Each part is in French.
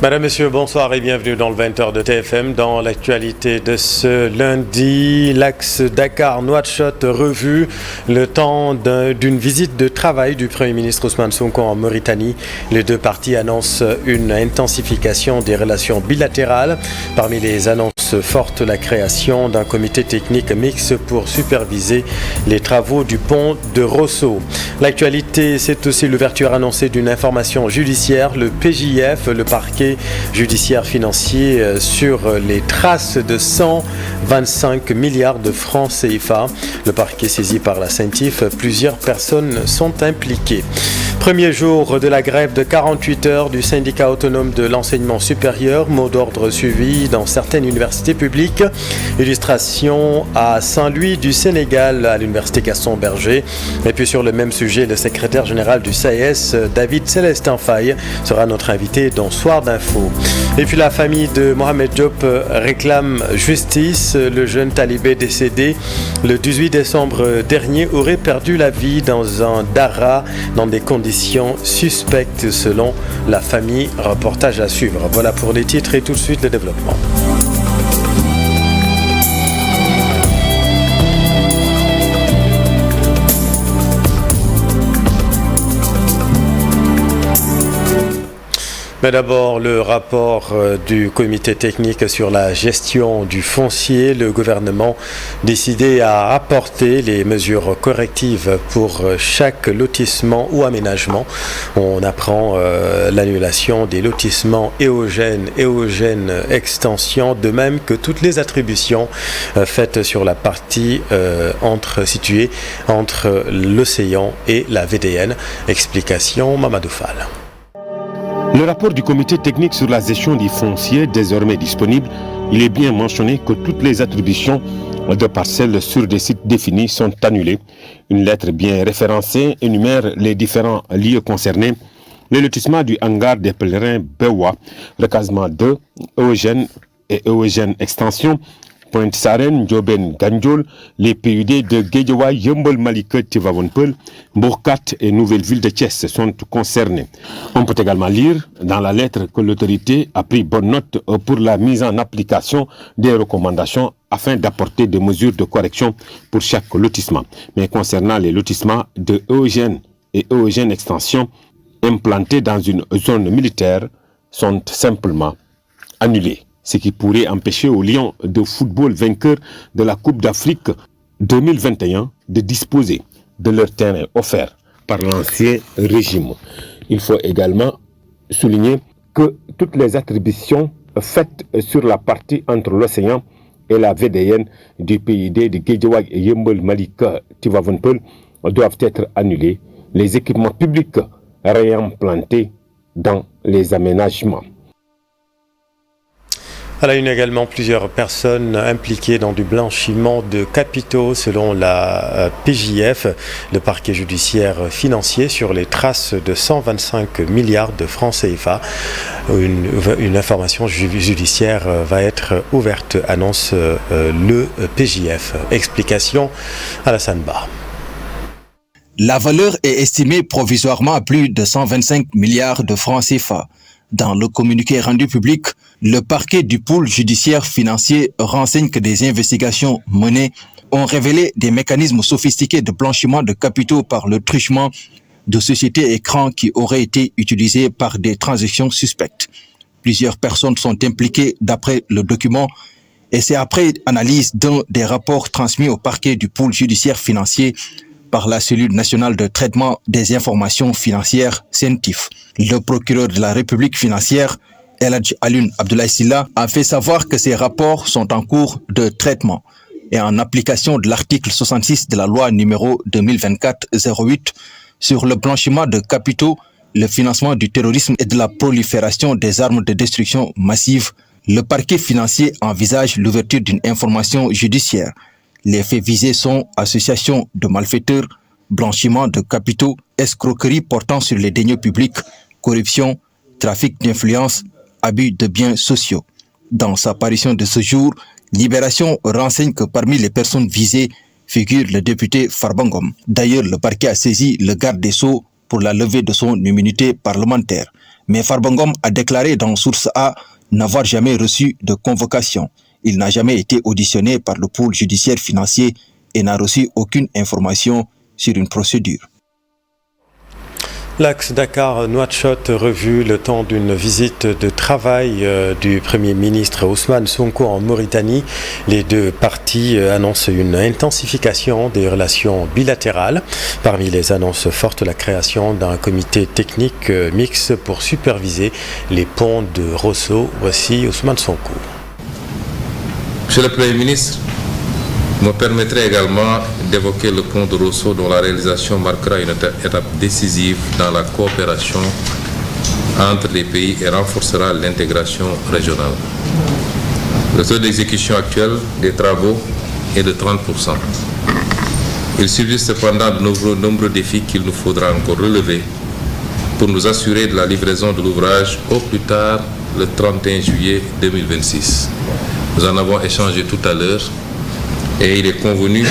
Madame, Monsieur, bonsoir et bienvenue dans le 20h de TFM. Dans l'actualité de ce lundi, l'axe Dakar-Nouakchott revu, le temps d'une visite de travail du Premier ministre Ousmane Sonko en Mauritanie. Les deux parties annoncent une intensification des relations bilatérales. Parmi les annonces fortes, la création d'un comité technique mixte pour superviser les travaux du pont de Rosso. L'actualité, c'est aussi l'ouverture annoncée d'une information judiciaire. Le PJF, le parquet judiciaire financier, sur les traces de 125 milliards de francs CFA. Le parquet saisi par la CENTIF, plusieurs personnes sont impliquées. Premier jour de la grève de 48 heures du syndicat autonome de l'enseignement supérieur, mot d'ordre suivi dans certaines universités publiques. Illustration à Saint-Louis du Sénégal, à l'université Gaston Berger. Et puis sur le même sujet, le secrétaire général du SAES, David Célestin Faye, sera notre invité dans Soir d'Info. Et puis la famille de Mohamed Diop réclame justice. Le jeune talibé décédé le 18 décembre dernier aurait perdu la vie dans un dara dans des conditions suspectes selon la famille. Reportage à suivre. Voilà pour les titres et tout de suite le développement. Mais d'abord, le rapport du comité technique sur la gestion du foncier. Le gouvernement décidé à apporter les mesures correctives pour chaque lotissement ou aménagement. On apprend l'annulation des lotissements éogènes extension, de même que toutes les attributions faites sur la partie située entre l'océan et la VDN. Explication Mamadou Fall. Le rapport du comité technique sur la gestion des fonciers, désormais disponible, il est bien mentionné que toutes les attributions de parcelles sur des sites définis sont annulées. Une lettre bien référencée énumère les différents lieux concernés: le lotissement du hangar des pèlerins Bewa, le casement 2, Eogène et Eogène Extension, Pointe Sarène, Ndioben Gandiol, les PUD de Guédiawaye, Yeumbeul Malika, Tivaouane Peulh, Mbourkat et Nouvelle-Ville de Thiès sont concernés. On peut également lire dans la lettre que l'autorité a pris bonne note pour la mise en application des recommandations afin d'apporter des mesures de correction pour chaque lotissement. Mais concernant les lotissements de Eogène et Eogène Extension implantés dans une zone militaire sont simplement annulés, ce qui pourrait empêcher aux Lions de football vainqueurs de la Coupe d'Afrique 2021 de disposer de leur terrain offert par l'ancien régime. Il faut également souligner que toutes les attributions faites sur la partie entre l'océan et la VDN du PID de Guédiawaye et Yeumbeul Malika Tivaouane Peulh doivent être annulées. Les équipements publics réimplantés dans les aménagements. À la une également, plusieurs personnes impliquées dans du blanchiment de capitaux selon la PJF, le parquet judiciaire financier, sur les traces de 125 milliards de francs CFA. Une information judiciaire va être ouverte, annonce le PJF. Explication Alassane Ba. La valeur est estimée provisoirement à plus de 125 milliards de francs CFA. Dans le communiqué rendu public, le parquet du pôle judiciaire financier renseigne que des investigations menées ont révélé des mécanismes sophistiqués de blanchiment de capitaux par le truchement de sociétés écrans qui auraient été utilisés par des transactions suspectes. Plusieurs personnes sont impliquées d'après le document et c'est après analyse d'un des rapports transmis au parquet du pôle judiciaire financier par la cellule nationale de traitement des informations financières CENTIF. Le procureur de la République financière, El Hadji Alioune Abdoulaye Sylla, a fait savoir que ces rapports sont en cours de traitement et en application de l'article 66 de la loi numéro 2024-08 sur le blanchiment de capitaux, le financement du terrorisme et de la prolifération des armes de destruction massive. Le parquet financier envisage l'ouverture d'une information judiciaire. Les faits visés sont association de malfaiteurs, blanchiment de capitaux, escroquerie portant sur les deniers publics, corruption, trafic d'influence, abus de biens sociaux. Dans sa parution de ce jour, Libération renseigne que parmi les personnes visées figure le député Farba Ngom. D'ailleurs, le parquet a saisi le garde des Sceaux pour la levée de son immunité parlementaire. Mais Farba Ngom a déclaré dans Source A n'avoir jamais reçu de convocation. Il n'a jamais été auditionné par le pôle judiciaire financier et n'a reçu aucune information sur une procédure. L'axe Dakar-Nouakchott revu le temps d'une visite de travail du Premier ministre Ousmane Sonko en Mauritanie. Les deux parties annoncent une intensification des relations bilatérales. Parmi les annonces fortes, la création d'un comité technique mixte pour superviser les ponts de Rosso. Voici Ousmane Sonko. Monsieur le Premier ministre, me permettrait également d'évoquer le pont de Rosso dont la réalisation marquera une étape décisive dans la coopération entre les pays et renforcera l'intégration régionale. Le taux d'exécution actuel des travaux est de 30%. Il subsiste cependant de nombreux défis qu'il nous faudra encore relever pour nous assurer de la livraison de l'ouvrage au plus tard le 31 juillet 2026. Nous en avons échangé tout à l'heure. Et il est convenu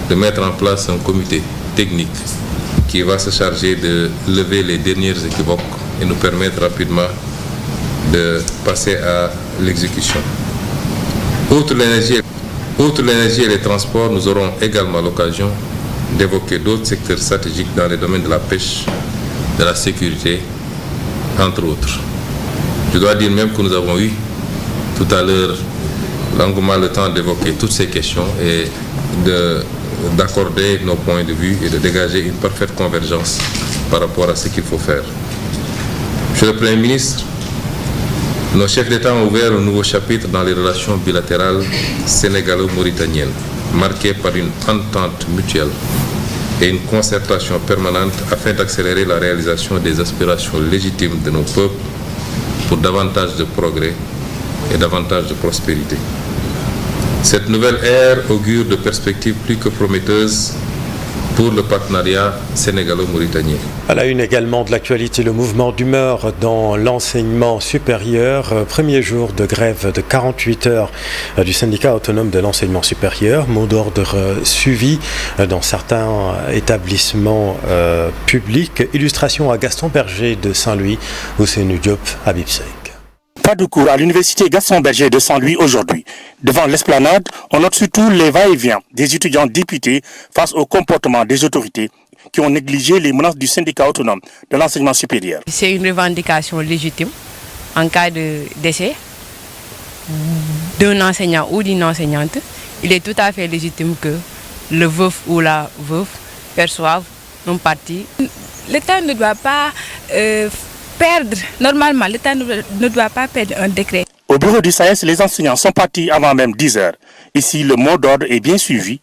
de mettre en place un comité technique qui va se charger de lever les dernières équivoques et nous permettre rapidement de passer à l'exécution. Outre l'énergie et les transports, nous aurons également l'occasion d'évoquer d'autres secteurs stratégiques dans les domaines de la pêche, de la sécurité, entre autres. Je dois dire même que nous avons eu tout à l'heure longuement le temps d'évoquer toutes ces questions et d'accorder nos points de vue et de dégager une parfaite convergence par rapport à ce qu'il faut faire. Monsieur le Premier ministre, nos chefs d'État ont ouvert un nouveau chapitre dans les relations bilatérales sénégalo-mauritaniennes, marquées par une entente mutuelle et une concertation permanente afin d'accélérer la réalisation des aspirations légitimes de nos peuples pour davantage de progrès et davantage de prospérité. Cette nouvelle ère augure de perspectives plus que prometteuses pour le partenariat sénégalo-mauritanien. À la une également de l'actualité, le mouvement d'humeur dans l'enseignement supérieur. Premier jour de grève de 48 heures du syndicat autonome de l'enseignement supérieur. Mot d'ordre suivi dans certains établissements publics. Illustration à Gaston Berger de Saint-Louis, Ousseynou Diop, Habib Seck. Pas de cours à l'université Gaston Berger de Saint-Louis aujourd'hui. Devant l'esplanade, on note surtout les va-et-vient des étudiants députés face au comportement des autorités qui ont négligé les menaces du syndicat autonome de l'enseignement supérieur. C'est une revendication légitime en cas de décès d'un enseignant ou d'une enseignante. Il est tout à fait légitime que le veuf ou la veuve perçoivent une partie. L'État ne doit pas normalement, l'État ne doit pas perdre un décret. Au bureau du SAES, les enseignants sont partis avant même 10 heures. Ici, le mot d'ordre est bien suivi.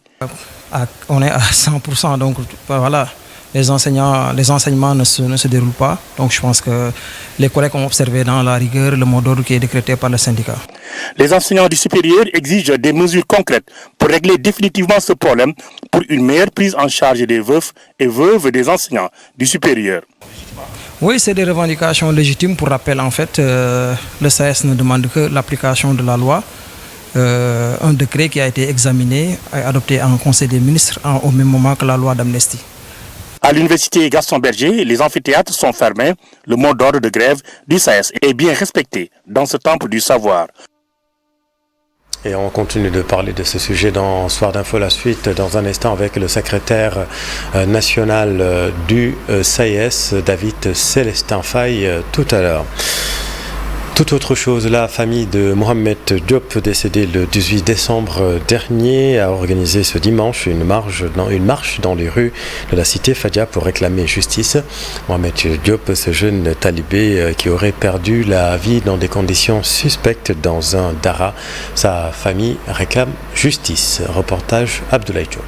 On est à 100%, donc voilà, les enseignements ne se déroulent pas. Donc je pense que les collègues ont observé dans la rigueur le mot d'ordre qui est décrété par le syndicat. Les enseignants du supérieur exigent des mesures concrètes pour régler définitivement ce problème pour une meilleure prise en charge des veufs et veuves des enseignants du supérieur. Oui, c'est des revendications légitimes. Pour rappel, en fait, le SAES ne demande que l'application de la loi. Un décret qui a été examiné et adopté en Conseil des ministres au même moment que la loi d'amnistie. À l'université Gaston Berger, les amphithéâtres sont fermés. Le mot d'ordre de grève du SAES est bien respecté dans ce temple du savoir. Et on continue de parler de ce sujet dans Soir d'Info, la suite dans un instant avec le secrétaire national du SAES, David Célestin Faye, tout à l'heure. Tout autre chose, la famille de Mohamed Diop, décédé le 18 décembre dernier, a organisé ce dimanche une marche dans les rues de la cité Fadia pour réclamer justice. Mohamed Diop, ce jeune talibé qui aurait perdu la vie dans des conditions suspectes dans un dara. Sa famille réclame justice. Reportage Abdoulaye Diop.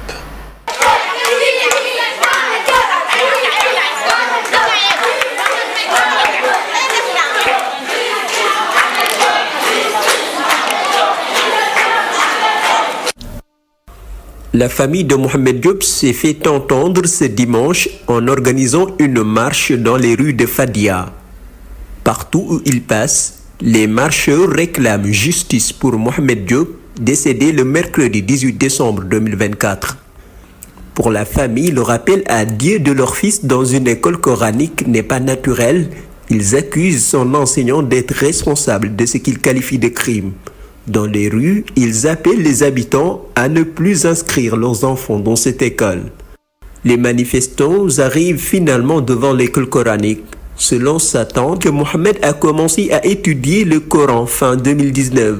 La famille de Mohamed Diop s'est fait entendre ce dimanche en organisant une marche dans les rues de Fadia. Partout où il passe, les marcheurs réclament justice pour Mohamed Diop, décédé le mercredi 18 décembre 2024. Pour la famille, le rappel à Dieu de leur fils dans une école coranique n'est pas naturel Ils accusent son enseignant d'être responsable de ce qu'ils qualifient de crime. Dans les rues, ils appellent les habitants à ne plus inscrire leurs enfants dans cette école. Les manifestants arrivent finalement devant l'école coranique. Selon sa tante, Mohamed a commencé à étudier le Coran fin 2019.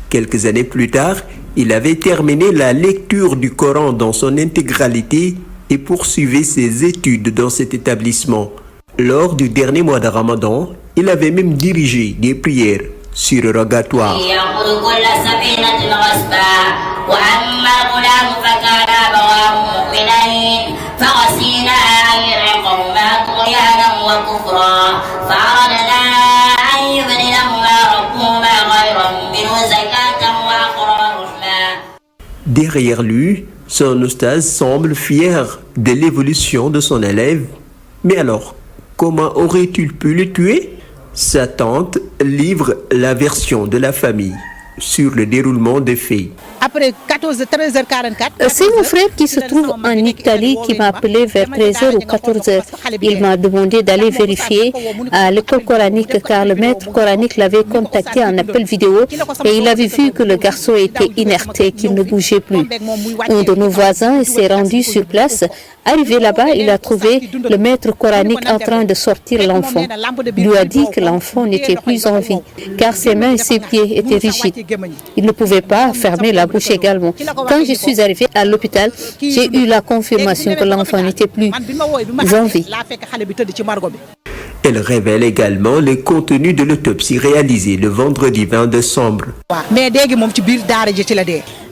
Quelques années plus tard, il avait terminé la lecture du Coran dans son intégralité et poursuivait ses études dans cet établissement. Lors du dernier mois de Ramadan, il avait même dirigé des prières surrogatoires. Derrière lui, son oustaz semble fier de l'évolution de son élève. Mais alors, comment aurait-il pu le tuer? Sa tante livre la version de la famille sur le déroulement des faits. C'est mon frère qui se trouve en Italie qui m'a appelé vers 13h ou 14h. Il m'a demandé d'aller vérifier à l'école coranique car le maître coranique l'avait contacté en appel vidéo et il avait vu que le garçon était inerte et qu'il ne bougeait plus. Un de nos voisins s'est rendu sur place. Arrivé là-bas, il a trouvé le maître coranique en train de sortir l'enfant. Il lui a dit que l'enfant n'était plus en vie car ses mains et ses pieds étaient rigides. Il ne pouvait pas fermer la bouche également. Quand je suis arrivée à l'hôpital, j'ai eu la confirmation que l'enfant n'était plus en vie. Elle révèle également le contenu de l'autopsie réalisée le vendredi 20 décembre.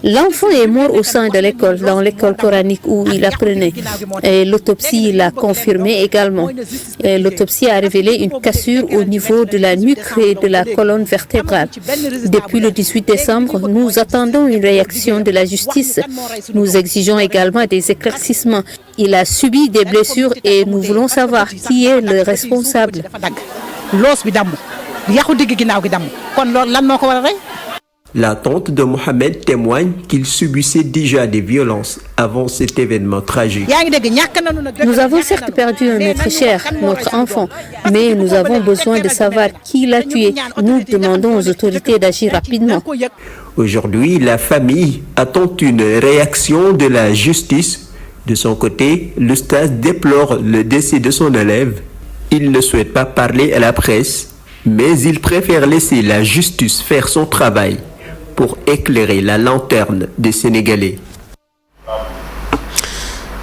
L'enfant est mort au sein de l'école, dans l'école coranique où il apprenait. Et l'autopsie l'a confirmé également. Et l'autopsie a révélé une cassure au niveau de la nuque et de la colonne vertébrale. Depuis le 18 décembre, nous attendons une réaction de la justice. Nous exigeons également des éclaircissements. Il a subi des blessures et nous voulons savoir qui est le responsable. La tante de Mohamed témoigne qu'il subissait déjà des violences avant cet événement tragique. Nous avons certes perdu un être cher, notre enfant, mais nous avons besoin de savoir qui l'a tué. Nous demandons aux autorités d'agir rapidement. Aujourd'hui, la famille attend une réaction de la justice. De son côté, l'oustaz déplore le décès de son élève. Il ne souhaite pas parler à la presse, mais il préfère laisser la justice faire son travail pour éclairer la lanterne des Sénégalais.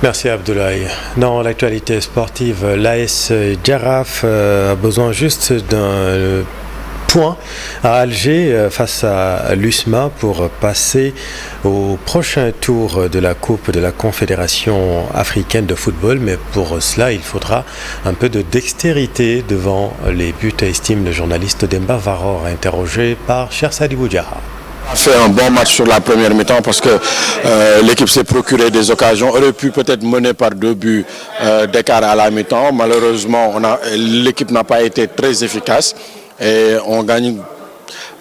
Merci Abdoulaye. Dans l'actualité sportive, l'AS Jaraaf a besoin juste d'un point à Alger face à l'USMA pour passer au prochain tour de la Coupe de la Confédération africaine de football. Mais pour cela, il faudra un peu de dextérité devant les buts, estime le journaliste Demba Varor, interrogé par Cher Sadibou Diarra. On a fait un bon match sur la première mi-temps parce que l'équipe s'est procuré des occasions, aurait pu peut-être mener par 2 buts d'écart à la mi-temps. Malheureusement, l'équipe n'a pas été très efficace et on gagne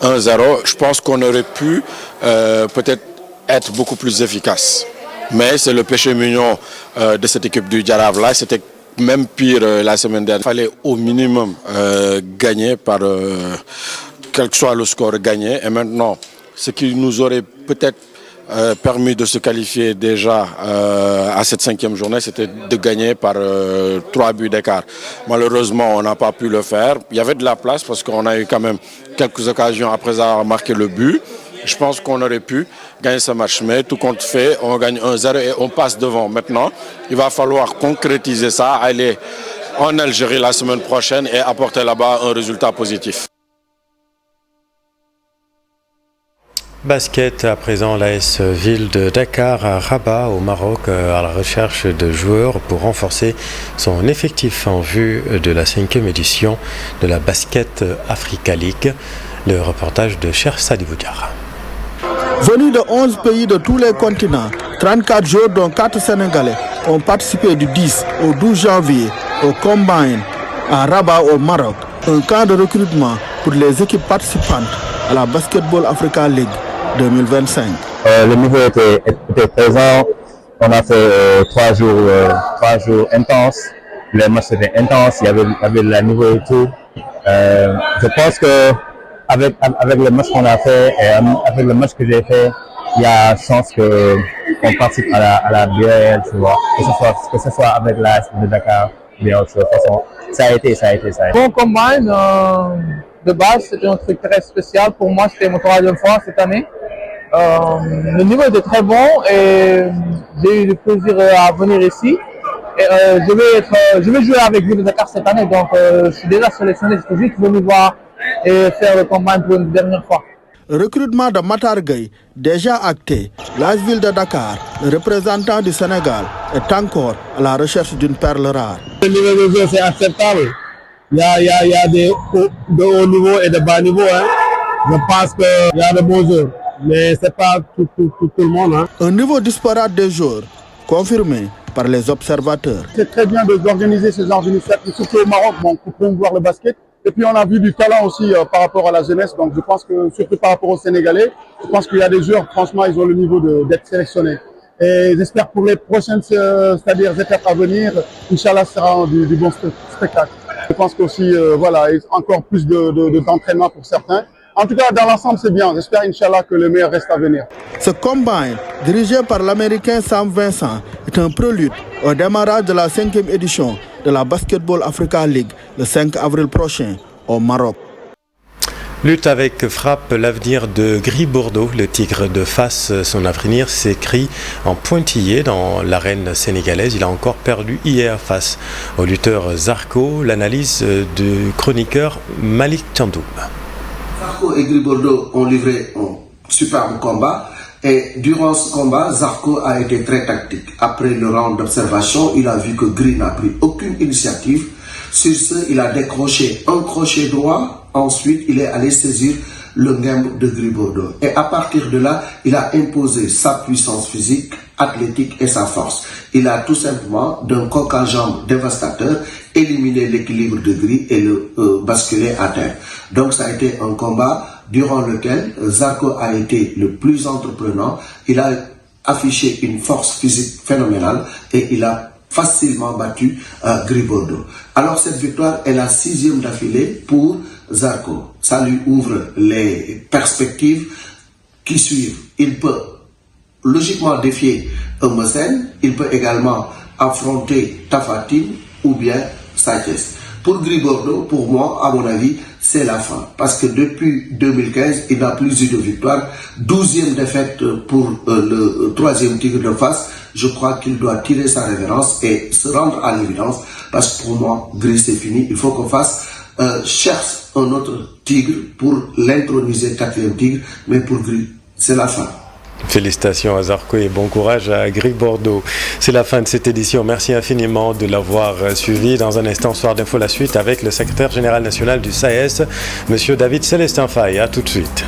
1-0. Je pense qu'on aurait pu peut-être être beaucoup plus efficace. Mais c'est le péché mignon de cette équipe du Jaraaf là. C'était même pire la semaine dernière. Il fallait au minimum gagner par quel que soit le score gagné. Et maintenant, ce qui nous aurait peut-être permis de se qualifier déjà à cette 5e journée, c'était de gagner par 3 buts d'écart. Malheureusement, on n'a pas pu le faire. Il y avait de la place parce qu'on a eu quand même quelques occasions après avoir marqué le but. Je pense qu'on aurait pu gagner ce match, mais tout compte fait, on gagne 1-0 et on passe devant. Maintenant, il va falloir concrétiser ça, aller en Algérie la semaine prochaine et apporter là-bas un résultat positif. Basket, à présent, l'AS Ville de Dakar à Rabat au Maroc à la recherche de joueurs pour renforcer son effectif en vue de la 5e édition de la Basket Africa League. Le reportage de Cher Sadibou Diarra. Venus de 11 pays de tous les continents, 34 joueurs dont 4 Sénégalais ont participé du 10 au 12 janvier au Combine à Rabat au Maroc, un camp de recrutement pour les équipes participantes à la Basketball Africa League 2025. Le niveau était présent. On a fait 3 jours intenses. Les matchs étaient intenses. Il y avait le niveau et tout. Je pense que avec le match qu'on a fait et avec le match que j'ai fait, il y a chance qu'on participe à la BAL, tu vois, que ce soit avec l'AS de Dakar, bien autre chose. De toute façon, ça a été. Bon combine, de base, c'était un truc très spécial. Pour moi, c'était mon 3e fois cette année. Le niveau était très bon et j'ai eu le plaisir à venir ici. Et, je vais jouer avec Ville de Dakar cette année, donc je suis déjà sélectionné. Je suis juste venu voir et faire le combine pour une dernière fois. Recrutement de Matar Gueye, déjà acté, l'AS Ville de Dakar, le représentant du Sénégal, est encore à la recherche d'une perle rare. Le niveau de jeu, c'est acceptable. Il y a de haut niveau et de bas niveau. Hein. Je pense qu'il y a de bons joueurs, mais ce n'est pas tout le monde. Hein. Un niveau disparate des joueurs, confirmé par les observateurs. C'est très bien d'organiser ce genre d'initiative, surtout au Maroc, pour promouvoir le basket. Et puis on a vu du talent aussi par rapport à la jeunesse, donc je pense que, surtout par rapport aux Sénégalais, je pense qu'il y a des joueurs, franchement, ils ont le niveau d'être sélectionnés. Et j'espère pour les prochaines c'est-à-dire étapes à venir, Inch'Allah sera du bon spectacle. Je pense qu'aussi, voilà, encore plus d'entraînement pour certains. En tout cas, dans l'ensemble, c'est bien. J'espère, Inch'Allah, que le meilleur reste à venir. Ce combine, dirigé par l'Américain Sam Vincent, est un prélude au démarrage de la 5e édition de la Basketball Africa League le 5 avril prochain au Maroc. Lutte avec frappe, l'avenir de Gris Bordeaux, le Tigre de Fass. Son avenir s'écrit en pointillé dans l'arène sénégalaise. Il a encore perdu hier face au lutteur Zarko. L'analyse du chroniqueur Malik Tchandoum. Zarko et Gris Bordeaux ont livré un superbe combat. Et durant ce combat, Zarko a été très tactique. Après le round d'observation, il a vu que Gris n'a pris aucune initiative. Sur ce, il a décroché un crochet droit. Ensuite, il est allé saisir le ngembe de Gris Bordeaux. Et à partir de là, il a imposé sa puissance physique, athlétique et sa force. Il a tout simplement, d'un coq à jambes dévastateur, éliminé l'équilibre de Gris et le basculé à terre. Donc ça a été un combat durant lequel Zarko a été le plus entreprenant. Il a affiché une force physique phénoménale et il a facilement battu Gris Bordeaux. Alors cette victoire est la 6e d'affilée pour Zarko. Ça lui ouvre les perspectives qui suivent. Il peut logiquement défier Eumeu Sène, il peut également affronter Tapha Tine ou bien Sa Thiès. Pour Gris Bordeaux, pour moi, à mon avis, c'est la fin. Parce que depuis 2015, il n'a plus eu de victoire. 12e défaite pour le 3e Tigre de Fass. Je crois qu'il doit tirer sa révérence et se rendre à l'évidence. Parce que pour moi, Gris, c'est fini. Il faut qu'on cherche un autre Tigre pour l'introniser 4e Tigre. Mais pour Gris, c'est la fin. Félicitations à Zarko et bon courage à Gris Bordeaux. C'est la fin de cette édition. Merci infiniment de l'avoir suivi. Dans un instant, Soir d'Info, la suite avec le secrétaire général national du SAES, Monsieur David Célestin Faye. À tout de suite.